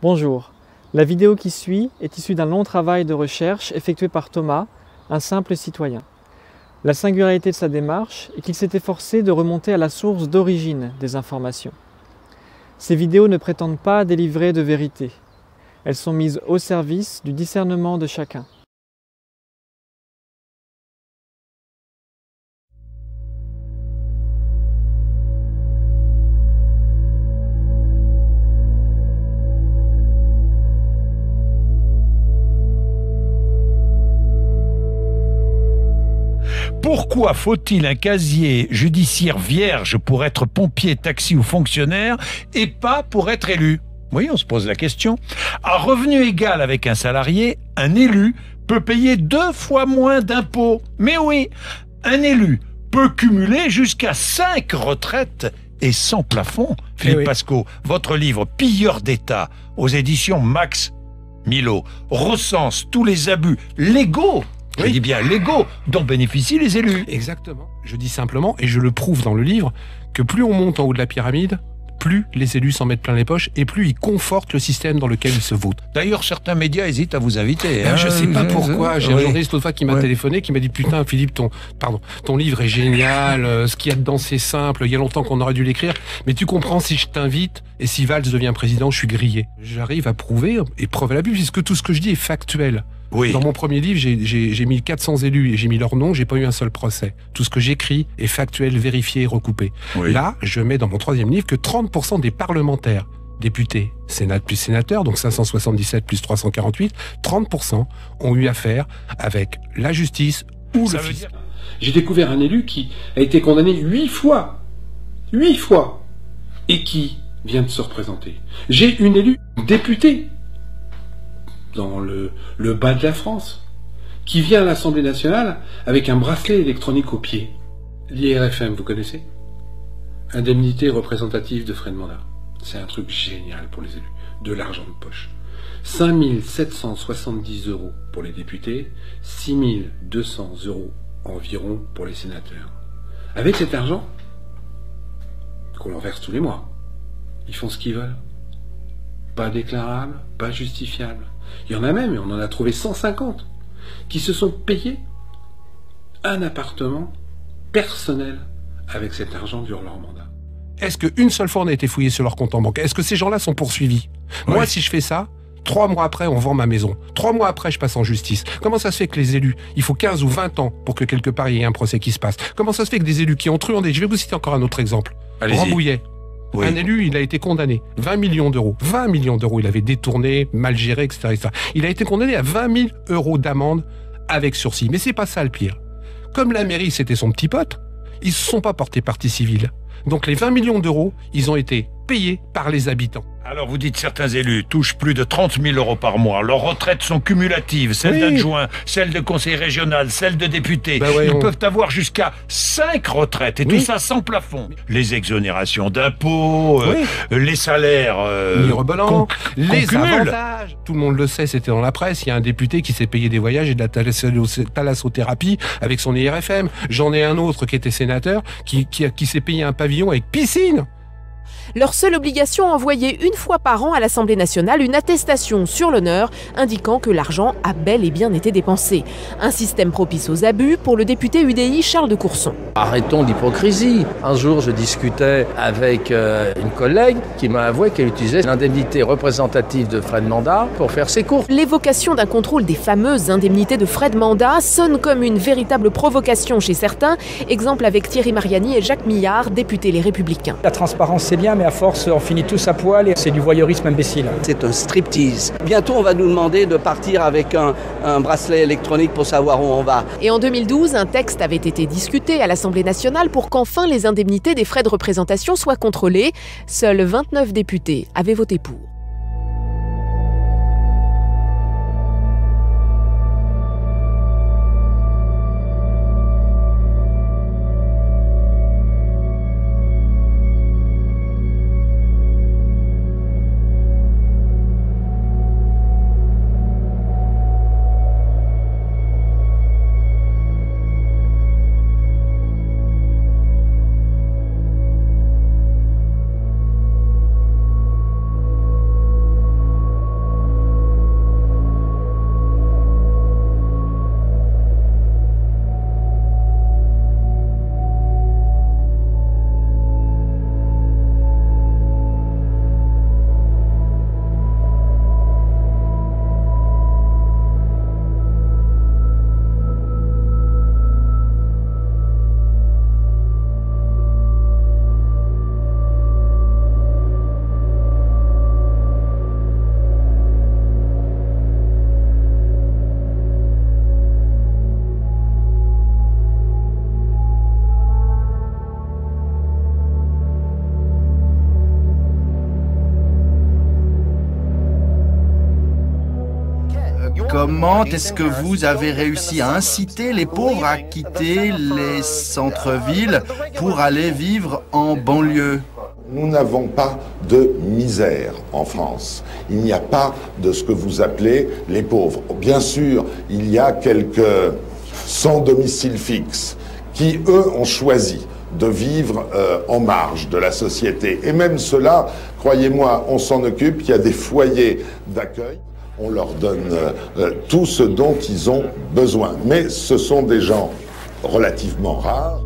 Bonjour, la vidéo qui suit est issue d'un long travail de recherche effectué par Thomas, un simple citoyen. La singularité de sa démarche est qu'il s'est efforcé de remonter à la source d'origine des informations. Ces vidéos ne prétendent pas délivrer de vérité. Elles sont mises au service du discernement de chacun. Pourquoi faut-il un casier judiciaire vierge pour être pompier, taxi ou fonctionnaire et pas pour être élu? Oui, on se pose la question. À revenu égal avec un salarié, un élu peut payer 2 fois moins d'impôts. Mais oui, un élu peut cumuler jusqu'à 5 retraites et sans plafond. Philippe Pascot, votre livre « Pilleurs d'État » aux éditions Max Milo recense tous les abus légaux. Je dis bien légaux, dont bénéficient les élus. Exactement. Je dis simplement, et je le prouve dans le livre, que plus on monte en haut de la pyramide, plus les élus s'en mettent plein les poches et plus ils confortent le système dans lequel ils se votent. D'ailleurs, certains médias hésitent à vous inviter. Je sais pas pourquoi. J'ai un journaliste l'autre fois qui m'a téléphoné, qui m'a dit « Putain, Philippe, ton livre est génial, ce qu'il y a dedans, c'est simple, il y a longtemps qu'on aurait dû l'écrire, mais tu comprends, si je t'invite et si Valls devient président, je suis grillé. » J'arrive à prouver et preuve à l'appui, puisque tout ce que je dis est factuel. Oui. Dans mon premier livre, j'ai mis 400 élus et j'ai mis leur nom, j'ai pas eu un seul procès. Tout ce que j'écris est factuel, vérifié et recoupé. Oui. Là, je mets dans mon troisième livre que 30% des parlementaires, députés, Sénat plus sénateurs, donc 577 plus 348, 30% ont eu affaire avec la justice ou le fisc. J'ai découvert un élu qui a été condamné 8 fois. 8 fois. Et qui vient de se représenter. J'ai une élue députée dans le bas de la France, qui vient à l'Assemblée nationale avec un bracelet électronique au pied. L'IRFM, vous connaissez? Indemnité représentative de frais de mandat. C'est un truc génial pour les élus. De l'argent de poche. 5 770 € pour les députés, 6 200 € environ pour les sénateurs. Avec cet argent, qu'on leur verse tous les mois, ils font ce qu'ils veulent. Pas déclarable, pas justifiable. Il y en a même, et on en a trouvé 150, qui se sont payés un appartement personnel avec cet argent durant leur mandat. Est-ce qu'une seule fois on a été fouillé sur leur compte en banque? Est-ce que ces gens-là sont poursuivis? Oui. Moi, si je fais ça, 3 mois après, on vend ma maison. 3 mois après, je passe en justice. Comment ça se fait que les élus, il faut 15 ou 20 ans pour que quelque part il y ait un procès qui se passe? Comment ça se fait que des élus qui ont truandé, je vais vous citer encore un autre exemple, Rambouillet. Oui. Un élu, il a été condamné. 20 millions d'euros. 20 millions d'euros. Il avait détourné, mal géré, etc., etc. Il a été condamné à 20 000 € d'amende avec sursis. Mais c'est pas ça le pire. Comme la mairie, c'était son petit pote, ils se sont pas portés partie civile. Donc les 20 millions d'euros, ils ont été payés par les habitants. Alors vous dites certains élus touchent plus de 30 000 € par mois. Leurs retraites sont cumulatives, celles d'adjoints, celles de conseil régional, celles de députés. Ils peuvent avoir jusqu'à 5 retraites et tout ça sans plafond. Les exonérations d'impôts, les salaires mirobolants, les avantages. Tout le monde le sait, c'était dans la presse. Il y a un député qui s'est payé des voyages et de la thalassothérapie avec son IRFM. J'en ai un autre qui était sénateur qui s'est payé un pavillon avec piscine. Leur seule obligation, envoyer une fois par an à l'Assemblée nationale une attestation sur l'honneur indiquant que l'argent a bel et bien été dépensé. Un système propice aux abus pour le député UDI Charles de Courson. Arrêtons l'hypocrisie. Un jour, je discutais avec une collègue qui m'a avoué qu'elle utilisait l'indemnité représentative de frais de mandat pour faire ses courses. L'évocation d'un contrôle des fameuses indemnités de frais de mandat sonne comme une véritable provocation chez certains. Exemple avec Thierry Mariani et Jacques Millard, députés Les Républicains. La transparence, c'est bien, mais à force, on finit tous à poil et c'est du voyeurisme imbécile. C'est un striptease. Bientôt, on va nous demander de partir avec un bracelet électronique pour savoir où on va. Et en 2012, un texte avait été discuté à l'Assemblée nationale pour qu'enfin les indemnités des frais de représentation soient contrôlées. Seuls 29 députés avaient voté pour. Comment est-ce que vous avez réussi à inciter les pauvres à quitter les centres-villes pour aller vivre en banlieue? Nous n'avons pas de misère en France. Il n'y a pas de ce que vous appelez les pauvres. Bien sûr, il y a quelques sans domicile fixe qui, eux, ont choisi de vivre en marge de la société. Et même ceux-là, croyez-moi, on s'en occupe. Il y a des foyers d'accueil. On leur donne tout ce dont ils ont besoin. Mais ce sont des gens relativement rares.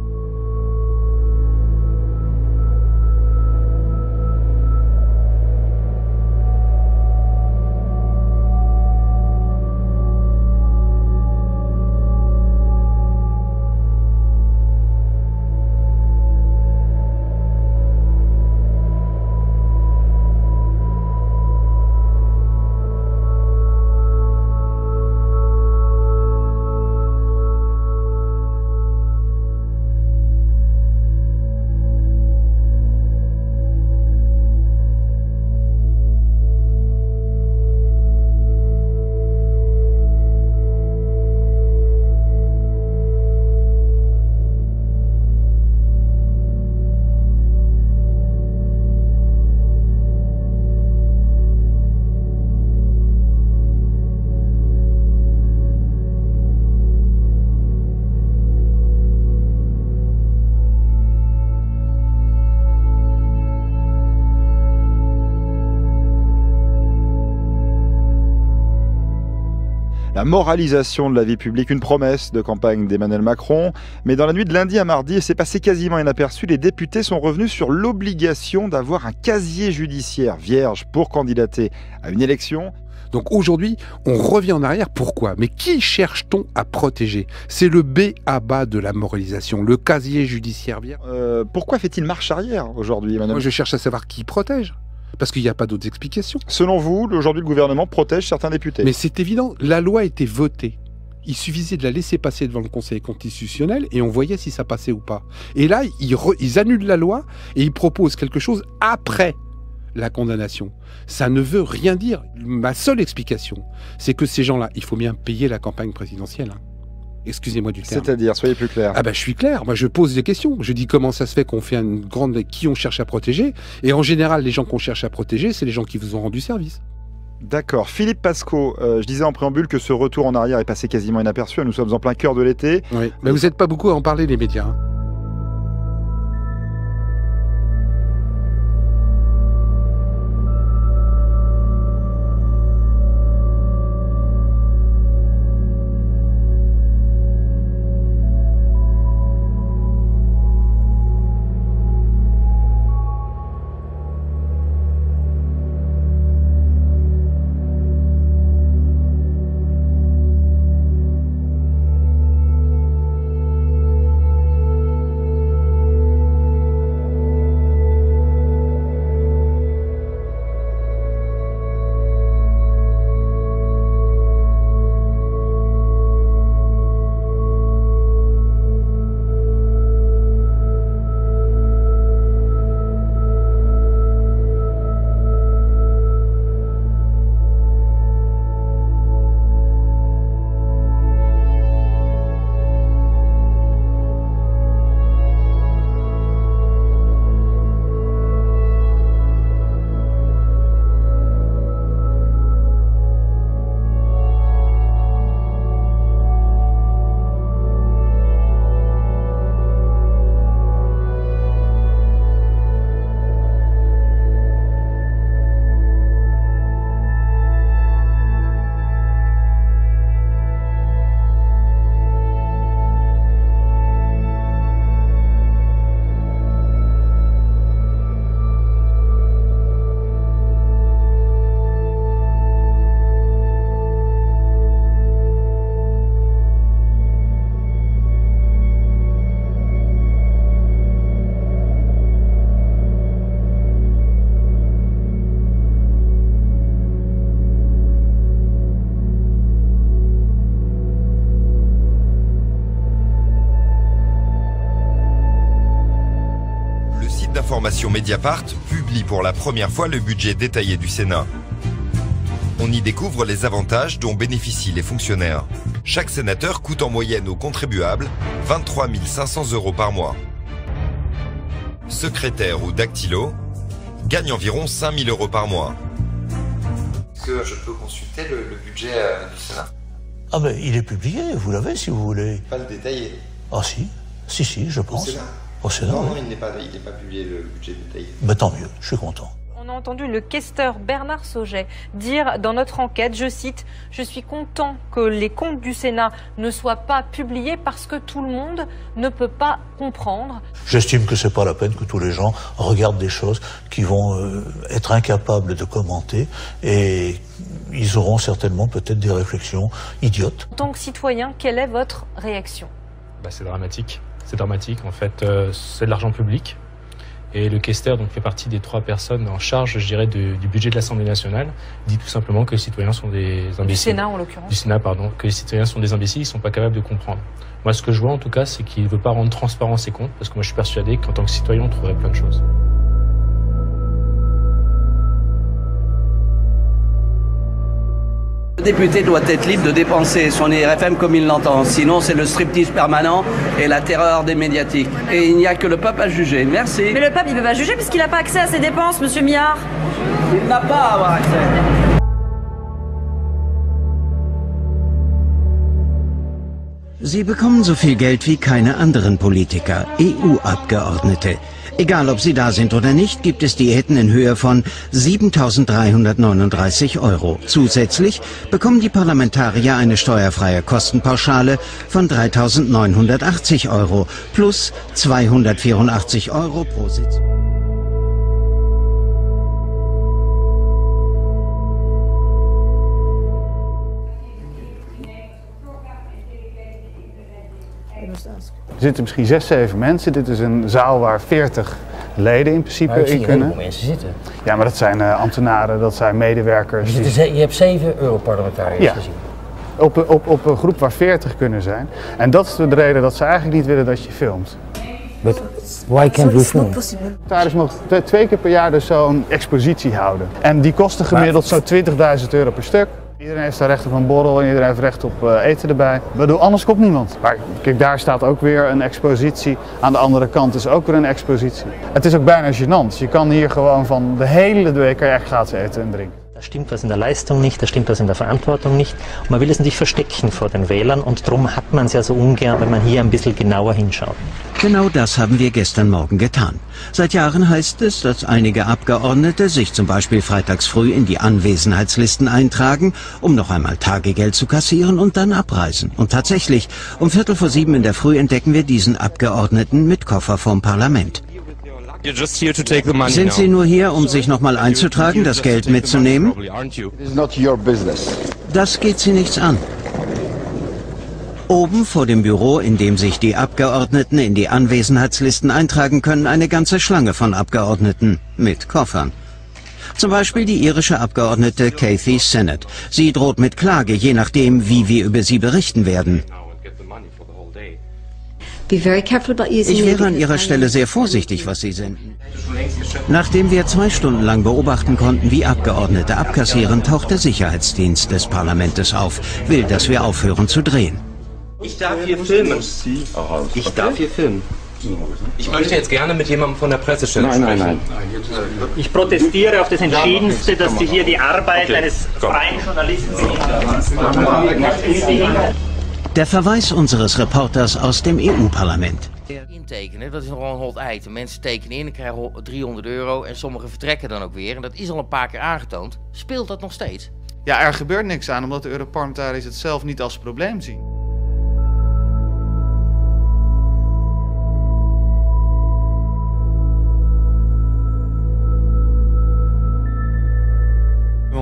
La moralisation de la vie publique, une promesse de campagne d'Emmanuel Macron. Mais dans la nuit de lundi à mardi, et c'est passé quasiment inaperçu, les députés sont revenus sur l'obligation d'avoir un casier judiciaire vierge pour candidater à une élection. Donc aujourd'hui, on revient en arrière. Pourquoi? Mais qui cherche-t-on à protéger? C'est le b.a.-ba de la moralisation, le casier judiciaire vierge. Pourquoi fait-il marche arrière aujourd'hui, Emmanuel? Moi, je cherche à savoir qui protège. Parce qu'il n'y a pas d'autres explications. Selon vous, aujourd'hui, le gouvernement protège certains députés. Mais c'est évident, la loi a été votée. Il suffisait de la laisser passer devant le Conseil constitutionnel et on voyait si ça passait ou pas. Et là, ils annulent la loi et ils proposent quelque chose après la condamnation. Ça ne veut rien dire. Ma seule explication, c'est que ces gens-là, il faut bien payer la campagne présidentielle. Excusez-moi du terme. C'est-à-dire, soyez plus clair. Ah bah je suis clair, moi je pose des questions. Je dis comment ça se fait qu'on fait une grande... qui on cherche à protéger. Et en général, les gens qu'on cherche à protéger, c'est les gens qui vous ont rendu service. D'accord. Philippe Pascot, je disais en préambule que ce retour en arrière est passé quasiment inaperçu. Nous sommes en plein cœur de l'été. Oui, mais vous n'êtes pas beaucoup à en parler, les médias. Information Mediapart publie pour la première fois le budget détaillé du Sénat. On y découvre les avantages dont bénéficient les fonctionnaires. Chaque sénateur coûte en moyenne aux contribuables 23 500 € par mois. Secrétaire ou dactylo gagne environ 5 000 € par mois. Est-ce que je peux consulter le budget du Sénat? Ah ben, il est publié, vous l'avez si vous voulez. Pas le détaillé. Ah si, je pense. Au Sénat? Au Sénat, non, oui. Il n'est pas publié le budget détaillé. Ben, tant mieux, je suis content. On a entendu le questeur Bernard Sauget dire dans notre enquête, je cite, « Je suis content que les comptes du Sénat ne soient pas publiés parce que tout le monde ne peut pas comprendre. » J'estime que c'est pas la peine que tous les gens regardent des choses qui vont être incapables de commenter et ils auront certainement peut-être des réflexions idiotes. En tant que citoyen, quelle est votre réaction? C'est dramatique. C'est dramatique. En fait, c'est de l'argent public. Et le questeur donc, fait partie des 3 personnes en charge, je dirais, du budget de l'Assemblée nationale, dit tout simplement que les citoyens sont des imbéciles. Du Sénat, en l'occurrence. Du Sénat, pardon. Que les citoyens sont des imbéciles, ils ne sont pas capables de comprendre. Moi, ce que je vois, en tout cas, c'est qu'il ne veut pas rendre transparent ses comptes, parce que moi, je suis persuadé qu'en tant que citoyen, on trouverait plein de choses. Le député doit être libre de dépenser son IRFM comme il l'entend. Sinon, c'est le striptease permanent et la terreur des médiatiques. Et il n'y a que le peuple à juger. Merci. Mais le peuple, il ne peut pas juger puisqu'il n'a pas accès à ses dépenses, monsieur Miard. Il n'a pas à avoir accès. Sie bekommen so viel Geld wie keine anderen Politiker, EU-Abgeordnete. Egal, ob sie da sind oder nicht, gibt es Diäten in Höhe von 7.339 €. Zusätzlich bekommen die Parlamentarier eine steuerfreie Kostenpauschale von 3.980 € plus 284 € pro Sitz. Er zitten misschien 6, 7 mensen. Dit is een zaal waar 40 leden in principe in kunnen. Maar mensen zitten. Ja, maar dat zijn ambtenaren, dat zijn medewerkers. Dus je hebt 7 Europarlementariërs gezien? Op een groep waar 40 kunnen zijn. En dat is de reden dat ze eigenlijk niet willen dat je filmt. But why can't we film? Parlementariërs mogen 2 keer per jaar dus zo'n expositie houden. En die kosten gemiddeld zo'n 20.000 € per stuk. Iedereen heeft daar recht op een borrel en iedereen heeft recht op eten erbij. Ik bedoel, anders komt niemand. Maar kijk, daar staat ook weer een expositie. Aan de andere kant is ook weer een expositie. Het is ook bijna gênant. Je kan hier gewoon van de hele week echt gratis eten en drinken. Da stimmt was in der Leistung nicht, da stimmt was in der Verantwortung nicht. Und man will es natürlich verstecken vor den Wählern und darum hat man es ja so ungern, wenn man hier ein bisschen genauer hinschaut. Genau das haben wir gestern Morgen getan. Seit Jahren heißt es, dass einige Abgeordnete sich zum Beispiel freitags früh in die Anwesenheitslisten eintragen, um noch einmal Tagegeld zu kassieren und dann abreisen. Und tatsächlich, um 6:45 in der Früh entdecken wir diesen Abgeordneten mit Koffer vom Parlament. Sind Sie nur hier, um sich nochmal einzutragen, das Geld mitzunehmen? Das geht Sie nichts an. Oben vor dem Büro, in dem sich die Abgeordneten in die Anwesenheitslisten eintragen können, eine ganze Schlange von Abgeordneten mit Koffern. Zum Beispiel die irische Abgeordnete Cathy Sennett. Sie droht mit Klage, je nachdem, wie wir über sie berichten werden. Ich wäre an Ihrer Stelle sehr vorsichtig, was Sie senden. Nachdem wir 2 Stunden lang beobachten konnten, wie Abgeordnete abkassieren, taucht der Sicherheitsdienst des Parlaments auf, will, dass wir aufhören zu drehen. Ich darf hier filmen. Ich darf hier filmen. Ich möchte jetzt gerne mit jemandem von der Pressestelle sprechen. Nein. Ich protestiere auf das Entschiedenste, dass Sie hier die Arbeit eines freien Journalisten behindern. Der Verweis unseres Reporters aus dem EU-Parlament. Intekenen, dat is nogal een hot item. Mensen tekenen in en krijgen 300 € en sommigen vertrekken dan ook weer. En dat is al een paar keer aangetoond. Speelt dat nog steeds? Ja, er gebeurt niks aan omdat de Europarlementariërs het zelf niet als probleem zien.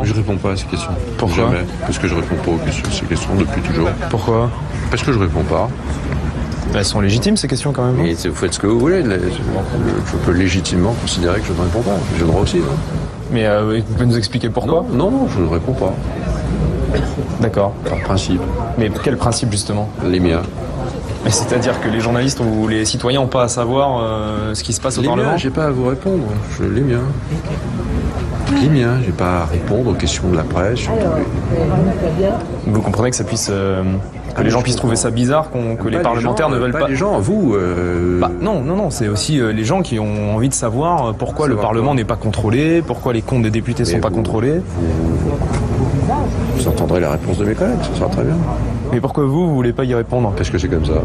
Je réponds pas à ces questions. Pourquoi? Jamais. Parce que je réponds pas aux questions, ces questions depuis toujours. Pourquoi? Parce que je réponds pas. Elles sont légitimes ces questions quand même. Et vous faites ce que vous voulez. Je peux légitimement considérer que je ne réponds pas. J'ai le droit aussi. Non? Mais vous pouvez nous expliquer pourquoi? Non, je ne réponds pas. D'accord. Par principe. Mais quel principe justement? Les miens. Mais c'est-à-dire que les journalistes ou les citoyens n'ont pas à savoir ce qui se passe au Parlement? J'ai pas à vous répondre. Les miens. dis le mien, j'ai pas à répondre aux questions de la presse. Vous comprenez que ça puisse, que les gens puissent trouver ça bizarre, que les parlementaires ne veulent pas. Les gens, vous. Non, c'est aussi les gens qui ont envie de savoir pourquoi le Parlement n'est pas contrôlé, pourquoi les comptes des députés sont pas contrôlés. Vous entendrez la réponse de mes collègues, ce sera très bien. Mais pourquoi vous voulez pas y répondre? Parce que c'est comme ça.